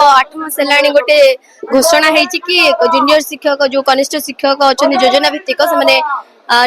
8 मास हेलाणी गोटे घोषणा हेछि कि जूनियर शिक्षक जो कनिष्ठ शिक्षक अछन योजना भित्तिक से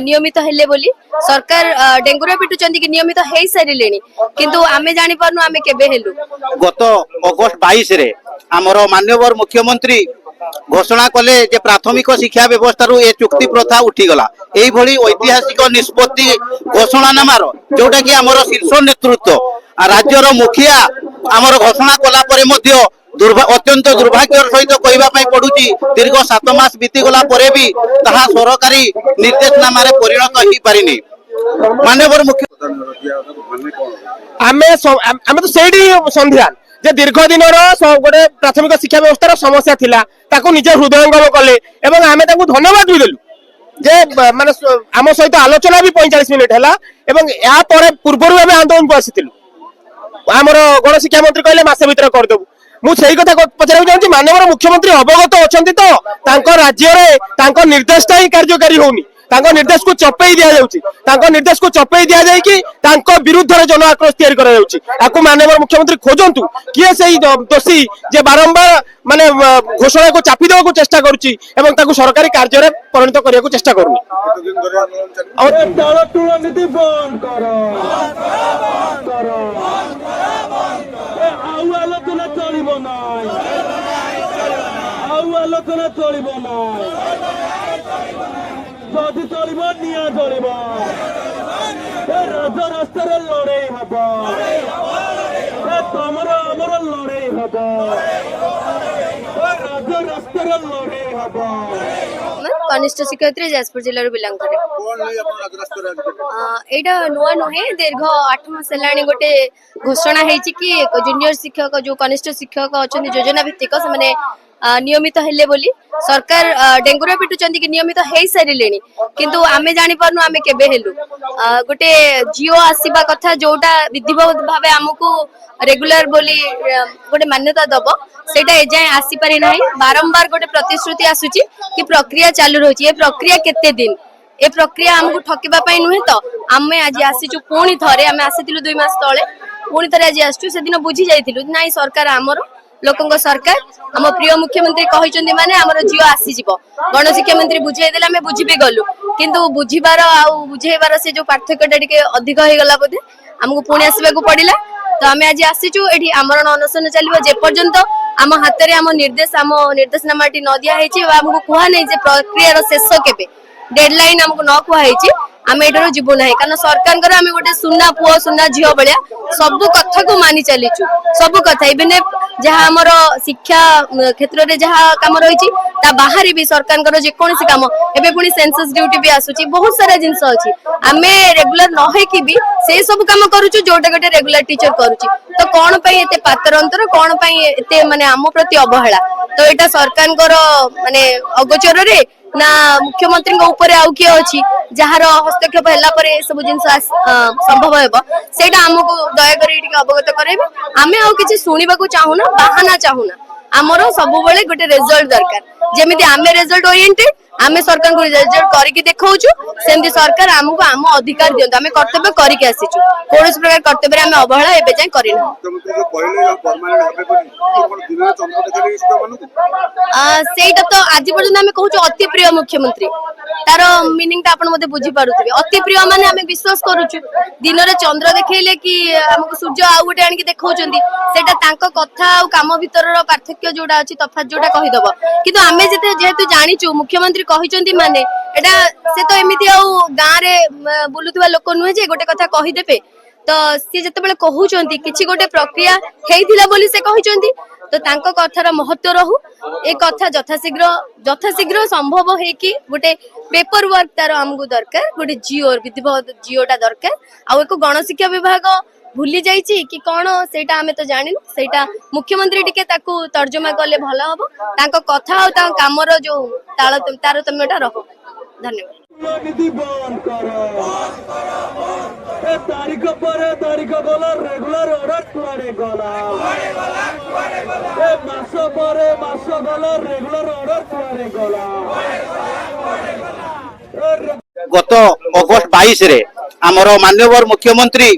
नियमित हेले बोली सरकार डेंगुरा पिटुचंदी कि नियमित हेई सारिलेनी किंतु आमे जानि पारनु आमे केबे हेलु गत अगस्त 22 रे हमर माननीय मुख्यमंत्री घोषणा कले जे प्राथमिक शिक्षा व्यवस्था रू ए चुक्ति प्रथा उठी गला एई भली ऐतिहासिक निष्पत्ति घोषणानामार जोटा कि हमर शीर्ष नेतृत्व राज्यर मुखिया हमर घोषणा कला परे मध्य अत्यंत दुर्भाग्यर सहित कहवाई पड़ुची दीर्घ 7 मास बीती गला परे भी ताहा सरकारी निर्देशनामा परिणत हो पारिनी माननीय मुख्य आमे तो सेठी संध्यान जे दीर्घ दिन गोटे प्राथमिक शिक्षा व्यवस्था समस्या थिला ताको निजे हृदयंगम कले एवं आमे ताको धन्यवाद भी देलु जे माने आम सहित आलोचना भी 45 मिनिट हैला एवं या परे पूर्वरु आमे आंदोलन को आसीतिलु हमर गण शिक्षा मंत्री कहले मासे भीतर कर देबु मु सही कथा पचारक चाहूँ माननीय मुख्यमंत्री अवगत अच्छा तो राज्य में निर्देश ही कार्यकारी होनी निर्देश को चपई दि जाऊँगी निर्देश को चपई दि जाकि विरुद्ध में जन आक्रोश या माननीय मुख्यमंत्री खोजतु किए से दोषी जे बारंबार माने घोषणा को चापी देवा चेष्टा करुच्ची सरकारी कार्य परिणत करने को चेष्टा करूनी कनिष्ठ शिक्षयित्री जाजपुर जिला बिलंग करे एटा नुआ नुहे दीर्घ 8 मास हेलाणी गोटे घोषणा हेछि कि जूनियर शिक्षक जो कनिष्ठ शिक्षक अछन योजना भित्तिक से नियमित हेले बोली सरकार डेंगुरा पिटुचंदी कि नियमित हेई सारिलेनी किंतु आमे जानि पारनु आमे केबे हेलु गोटे जियो आसीबा कथा जोटा विधिवत भाबे हमकु रेगुलर बोली गोटे मान्यता दबो सेटा एजाय आसी पारि नाही बारंबार गोटे प्रतिश्रुति आसुची कि प्रक्रिया चालू रहची ए प्रक्रिया केते दिन ए प्रक्रिया हमकु ठकिबा पई नुहे तो आमे आज आसीचु पुणी थरे आमे आसीतिलु 2 मास तळे पुणी थरे आज आसचु से दिन बुझी जाइतिलु नाइ सरकार हमर लोकंग सरकार हम प्रिय मुख्यमंत्री कहिचंदी माने हमर जियो आसी जिवो गण शिक्षा मंत्री बुझाई देला हमें बुझी भी गलु किंतु बुझीबार आ बुझेबार से जो पार्थक्यटा टिके अधिक होई गला बोधे हमकु पुणी आसीबा को पड़िला तो आमे आज आसीचु एठी आमरण अनशन चलिबो जे पर्यंत आम हाथ रे आम निर्देशनामाटी न दिया हेछि हमकु कुहा नै जे प्रक्रिया शेष केबे डेडलाइन हमकु न कुहा हेछि आमे एठरो जीवो नाही कारण सरकार आमे गोटे सुना पुओ सुना झियो बलिया सब कथा को मानि चलीचु सब कथा इवन जहाँ हमर शिक्षा क्षेत्र में जहाँ काम रही ता बाहर भी सरकार जे कोनसी काम एबे पुनी सेंसस ड्यूटी भी आसुची बहुत सारा जिंस अछि आमे रेगुलर न है कि भी से सब काम करूछु जोटा गोटे रेगुलर टीचर करूची तो कोन पई एते पातर अंतर कोन पई एते माने आम प्रति अवहेला तो एटा सरकार माने अगोचर रे ना मुख्यमंत्री ऊपर आउ किए अछि जहार हस्तक्षेप हैला परे सब जिंस संभव हेबो सेटा हमकु दया करी टिके अवगत करेबे आमे आउ किछि सुनिबा को चाहूना बाहाना चाहूना हमरो सब बेले गोटे रिजल्ट दरकार जेमिति आमे रिजल्ट ओरिएंटेड आमे सरकार को रिजल्ट करिके देखाउछु सेमति सरकार हमकु आम अधिकार दियंत आमे कर्तव्य करिके आसीछु कोनोस प्रकार कर्तव्य आमे अवहेला एबे जाय करिना सेटा तो आज पर्यंत आमे कहूछु अति प्रिय मुख्यमंत्री तार मीनिंग ता आपण मते बुझी पारुथिबे अति प्रिय माने आमे विश्वास करूछु दिन रे चंद्र देखैले कि हमकु सूर्य आउ गोटे आनि के देखाउचंदी सेटा तांको कथा आ काम भितरर पार्थक्य जोडा अछि तफात जोडा कहि दबो किंतु आमे जेतु जानिचु मुख्यमंत्री कहिचंदी माने एटा से तो एमिति आउ गां रे बुलुथुवा लोक नुहे जे गोटे कथा कहि देबे तो सी जते बेले कहउचंदी किछि गोटे प्रक्रिया हेइथिला बोली से कहिचंदी तो तांको कथार महत्व रहू ए कथा यथाशीघ्र संभव है कि गोटे पेपर वर्क तार हमकु दरकार गोटे जियो विधिवत जियोटा दरकार आ एको गणशिक्षा विभाग भूली जाइछि कि कोन सेटा हमें तो जानिनु सेटा मुख्यमंत्री टिके ताकू तर्जमा करले भलो हबो तांको कथा आ ता कामर जो तारतम्यटा रहो धन्यवाद तारीख पर तारीख गला रेगुलर ऑर्डर कुआडे गला मास पर मास गला रेगुलर ऑर्डर कुआडे गला गत अगस्त 22 रे हमर माननीय मुख्यमंत्री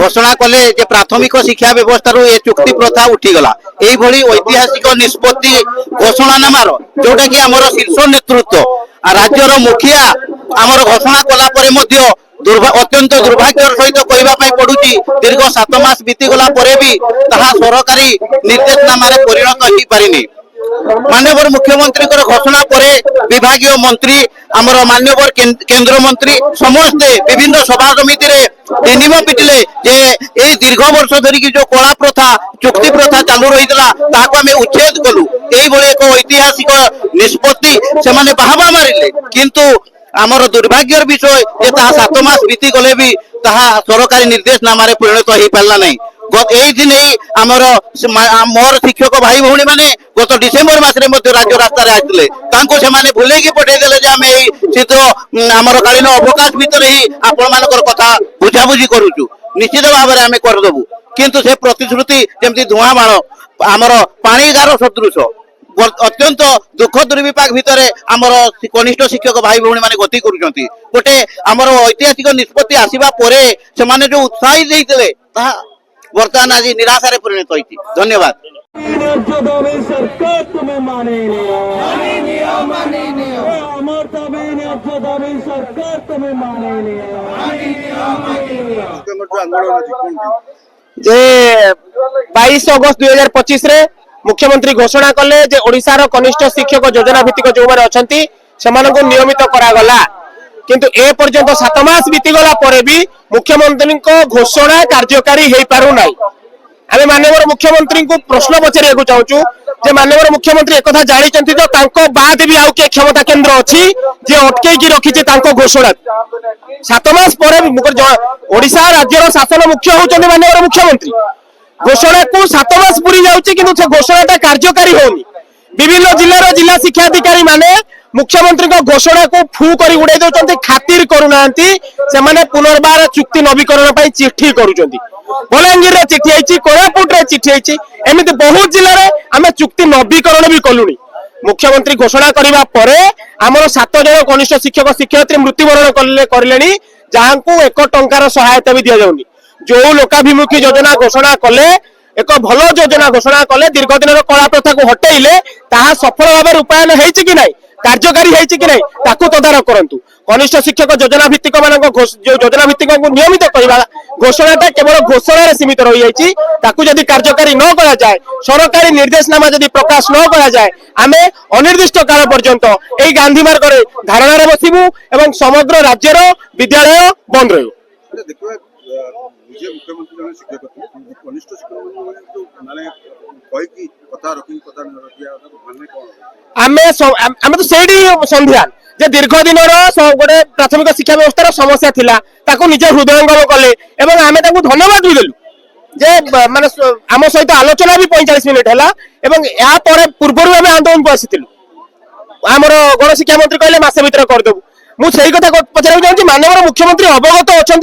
ঘোষণা কলে যে প্রাথমিক শিক্ষা ব্যবস্থার এ চুক্তি প্রথা উঠিগলা এইভাবে ঐতিহাসিক নিষ্পত্তি ঘোষণানামার যোউটা কি আমার শীর্ষ নেতৃত্ব আর রাজ্যর মুখিয়া আমার ঘোষণা কলা পরে মধ্য অত্যন্ত দুর্ভাগ্যর সহিত কহিবা পাই পড়ুছি দীর্ঘ 7 মাস বিতিগলা পরে বি তাহা সরকারি নির্দেশনামারে পরিণত হই পারিনি। মাননীয় মুখ্যমন্ত্রী ঘোষণা পরে বিভাগীয় মন্ত্রী আমার মাননীয় কেন্দ্রমন্ত্রী সমস্তে বিভিন্ন সভা সমিতিরে নিম পিটিলে যে এই দীর্ঘ বর্ষ ধরিকি যে কলা প্রথা চুক্তি প্রথা চালু রহিলা তাহাকে আমি উচ্ছেদ কলু এইভাবে এক ঐতিহাসিক নিষ্পত্তি সেমানে বাহাবা মারিলে কিন্তু আমার দুর্ভাগ্যের বিষয় যে তাহা 7 মাস বিতি গলে বি তাহা সরকারি নির্দেশনামারে পরিণত হয়ে পারলা নাই। এই দিনে আমার মোর শিক্ষক ভাই ভৌণী মানে গত ডিসেম্বর মাসের মধ্যে রাজ্য রাস্তায় আসলে তাঁকু সেমানে ভুলেকি পঠাই দেলে যে আমি এই শীত আমার কালীন অবকাশ ভিতরে হি আপন মানকর কথা বুঝাবুঝি করুছু নিশ্চিত ভাবে আমি করিদেবু কিন্তু সে প্রতিশ্রুতি যেমতি ধୂଆଁ ବାଣ আমার পাଣିଗାର সদৃশ অত্যন্ত দুঃখ দুর্বিপাক ভিতরে আমার কনিষ্ঠ শিক্ষক ভাই ভৌণী মানে গতি করুଛନ୍ତି গোটে আমার ঐতিহাসিক নিষ্পত্তি আসিবা পরে সেমানে যে উৎসাহী ଦେଇଥିଲେ তাহা বর্তমান আজ নিরাশারে পরিণত হয়েছে। ধন্যবাদ। ন্যায্য দাবি সরকার তুমি মানেনি আমার দাবি ন্যায্য দাবি সরকার তুমি মানেনি যে 22 অগস্ট 2025 রে মুখ্যমন্ত্রী ঘোষণা কলে যে ওড়িশার কনিষ্ঠ শিক্ষক যোজনা ভিত্তিক যে অনেক সেমানଙ୍କୁ নিয়মিত করাগলা কিন্তু এ পর্যন্ত 7 মাস বিতিগলা পরে বি মুখ্যমন্ত্রী ঘোষণা কার্যকারী হয়ে পারু নাই। আমি মাননীয় মুখ্যমন্ত্রী প্রশ্ন পচারিବାକୁ চাହୁଛୁ যে মাননীয় মুখ্যমন্ত্রী একথা জানিଛନ୍ତି তো তাଙ୍କ বাদ ବି ଆଉ କିଏ କ୍ଷମତା କେନ୍ଦ୍ର ଅଛି ଯେ ଅଟକେଇକି ରଖିଛି ତାଙ୍କ ଘୋଷଣା 7 ମାସ ପରେ ଓଡିଶା ରାଜ୍ୟର ଶାସନ ମୁଖ୍ୟ ହଉଛନ୍ତି ମାନনীୟ ମୁଖ୍ୟମନ୍ତ୍ରୀ ଘୋଷଣାକୁ 7 ମାସ ପୁରି ଯାଉଛି କିନ୍ତୁ ସେ ଘୋଷଣାଟା କାର୍ଯ୍ୟକାରୀ ହଉନି। ବିଭିନ୍ନ ଜିଲ୍ଲାର ଜିଲ୍ଲା ଶିକ୍ଷାଧିକାରୀ ମାନେ मुख्यमंत्री घोषणा को फू कर उड़ाई दौरान खातिर करूना से पुनर्बार चुक्ति नवीकरण चिठी करुँच बलांगीर चिठी आई कोरापुट चिठी आई एमती बहुत जिले में आम चुक्ति नवीकरण भी कलु। मुख्यमंत्री घोषणा करने पर आमर 7 जन कनिष्ठ शिक्षक शिक्षयित्री मृत्युवरण कले जहाँ को 1 टंकार सहायता भी दि जाऊनी। जो लोकाभिमुखी योजना घोषणा कले एक भल योजना घोषणा कले दीर्घ दिन कला प्रथा को हटेले ताहा सफल भाव रूपायन होइछि कि नहीं कार्यकारी होइछि कि नहीं ताकू तदारक करंतु। कनिष्ठ शिक्षक योजना भित्तिक मानक जो योजना भित्तिक को नियमित करबा घोषणाटा केवल घोषणा रे सीमित रहि जाइछि ताकू जदि कार्यकारी न करा जाए सरकारी निर्देशनामा जदि प्रकाश न करा जाए आमे अनिर्दिष्ट काल पर्यंत एई गांधी मार्ग रे धारणा रे बसिबु एवं समग्र राज्यर विद्यालय बंद रहउ। मुख्यमंत्री जन शिक्षक कनिष्ठ शिक्षक माने कहि कि कथा रखि कथा न रखिया माने कोन आमे तो सेडी संध्यान जे दीर्घ दिन गोटे प्राथमिक शिक्षा व्यवस्था समस्या थिला ताको निज हृदयंगम कले एवं आमे ताको धन्यवाद भी देलु जे माने आम सहित आलोचना भी 45 मिनिट हला एवं या पर पूर्वरु आमे आंदोलन को आसीतिलु आमर गण शिक्षा मंत्री कहले मासे भीतर कर देबु। मु सही कथा पचार चाहूँ माननीय मुख्यमंत्री अवगत अच्छा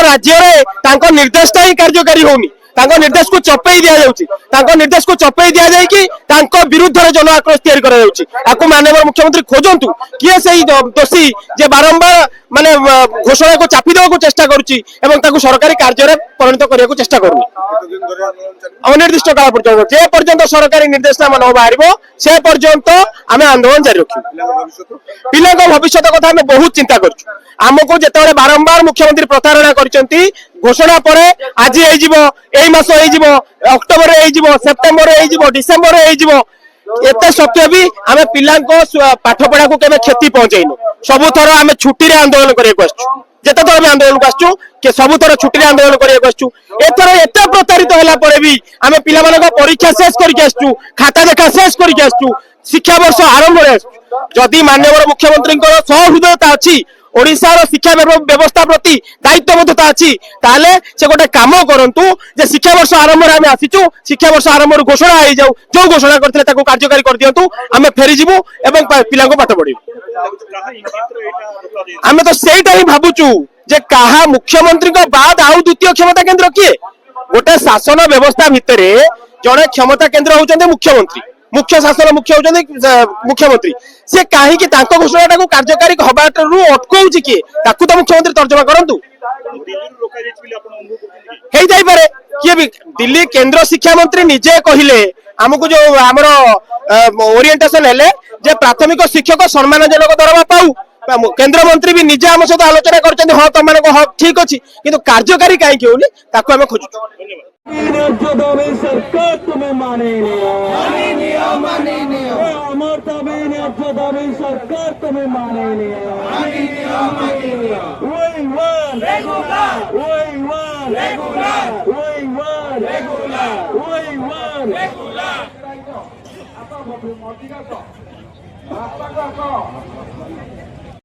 राज्य निर्देशटा ही कार्यकारी होनी निर्देश को चपई दि जाऊँगी निर्देश को चपई दि जाकि विरुद्ध जन आक्रोश या माननीय मुख्यमंत्री खोजतु किए से दोषी जे बारंबार माने घोषणा को चापी देवा चेष्टा करुच्ची सरकारी कार्य परिणत करने को चेष्टा करूनी अनिर्दिष्ट काल पर्यंत जे पर्यंत सरकारी निर्देशनामा न बाहर से पर्यंत आम आंदोलन जारी रखू। पिला भविष्य कथा आम बहुत चिंता करूँ आमको जिते बारंबार मुख्यमंत्री प्रतारणा करछंती घोषणा पर आज मास अक्टोबर सेप्टेम्बर डिसेम्बर एते सत्य भी आम पिला पाठ पढ़ा को केवे क्षति पहुंचाइनु सबु थर आम छुट्टी आंदोलन करने जिते थर आंदोलन को सबु थर छुट्टी आंदोलन करने एथर एत प्रतारित होला भी आम पिला परीक्षा शेष करके खाता देखा शेष करके शिक्षा वर्ष आरंभ जदि माननीय मुख्यमंत्री सहृदयता अच्छी ओडिशार शिक्षा व्यवस्था प्रति दायित्वबद्धता अच्छी ताले से गोटे काम करंतु जे शिक्षा वर्ष आरंभ आम आसीचु शिक्षा वर्ष आरंभ घोषणा हो जाऊ जो घोषणा करथिले ताको कार्यकारी कर दियंतु आमे फेरी जिवु एवं पिला को पाठ पढिबु। आमे तो सेटा ही भाबुचु जे काहा मुख्यमंत्री को बाद आउ द्वितीय क्षमता केंद्र किए गोटे शासन व्यवस्था भितरे जड़े क्षमता केंद्र होउचंदे मुख्यमंत्री मुख्य शासन मुख्य होचंदी मुख्यमंत्री से कहीं घोषणा को कार्यकारी हबाटू अटकाउची किए ताकू तो मुख्यमंत्री तर्जमा करंतु हेई जाई पारे किए भी दिल्ली केंद्र शिक्षा मंत्री निजे कहिले हमको जो आमर ओरिएंटेशन हेले जे प्राथमिक शिक्षक सम्मानजनक दरमा पाऊ केंद्र मंत्री भी निजे आम सहित आलोचना करछन्ती हाँ तुम हक ठीक अच्छी किंतु कार्यकारी कहीं होनी ताकू आम खोजु सरकार तुम्हें माने अमर तभी दाबी सरकार तुम्हें माने